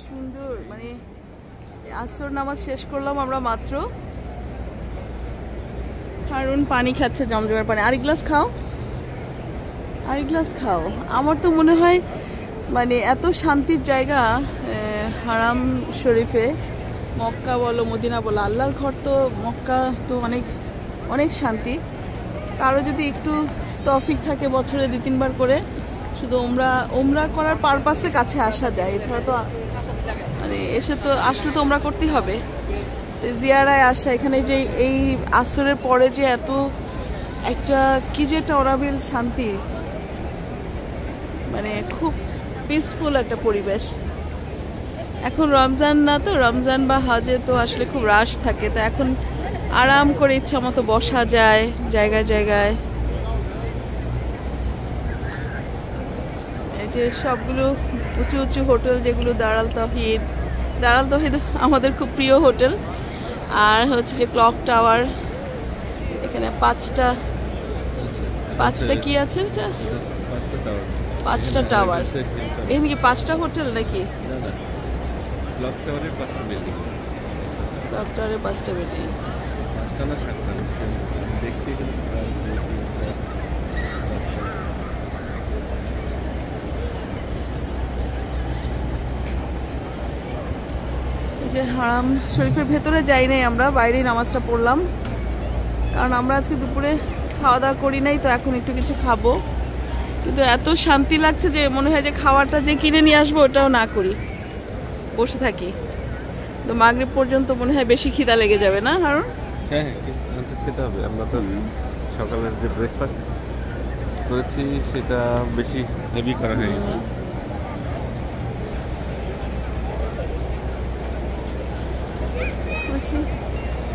সুন্দর, মানে আসর নামাজ শেষ করলাম আমরা মাত্র। হারুন পানি খাচ্ছে, জমজমের পানি। আরেক গ্লাস খাও, আরেক গ্লাস খাও। আমার তো মনে হয় মানে এত শান্তির জায়গা হারাম শরীফে, মক্কা বলো মদিনা বলো, আল্লাহর ঘর তো মক্কা তো অনেক অনেক শান্তি। কারো যদি একটু তৌফিক থাকে বছরে 2-3 বার করে শুধু ওমরা করার পারপাসে কাছে আসা যায়, এছাড়া তো মানে আসলে তো ওমরা করতেই হবে। জিয়ারায় আসা, এখানে যে এই আসরের পরে যে এত একটা কি যে একটা অরাবিল শান্তি, মানে খুব পিসফুল একটা পরিবেশ। এখন রমজান না, তো রমজান বা হজে তো আসলে খুব রাশ থাকে, তো এখন আরাম করে ইচ্ছা মতো বসা যায় জায়গায় জায়গায়। এই যে সবগুলো উঁচু উঁচু হোটেল, যেগুলো দারাল তৌহিদ আমাদের খুব প্রিয় হোটেল। আর হচ্ছে যে ক্লক টাওয়ার, এখানে পাঁচটা কি আছে, এটা 5টা টাওয়ার। এখানে কি 5টা হোটেল নাকি? ক্লক টাওয়ারের 5টা বিল্ডিং, ক্লক টাওয়ারের 5টা বিল্ডিং, 5টা না 7টা দেখছি এখানে। যে হারাম শরীফের ভেতরে যাই নাই আমরা, বাইরেই নামাজটা পড়লাম, কারণ আমরা আজকে দুপুরে খাওয়া দাওয়া করি নাই, তো এখন একটু কিছু খাবো। কিন্তু এত শান্তি লাগছে যে মনে হয় যে খাওয়াটা যে কিনে নিয়ে আসবো ওটাও না করি, বসে থাকি। তো মাগরিব পর্যন্ত মনে হয় বেশি খিদা লেগে যাবে না হারুন? হ্যাঁ খেতে হবে। আমরা তো সকালের যে ব্রেকফাস্ট করেছি সেটা বেশি হেভি করা হয়ে গেছে।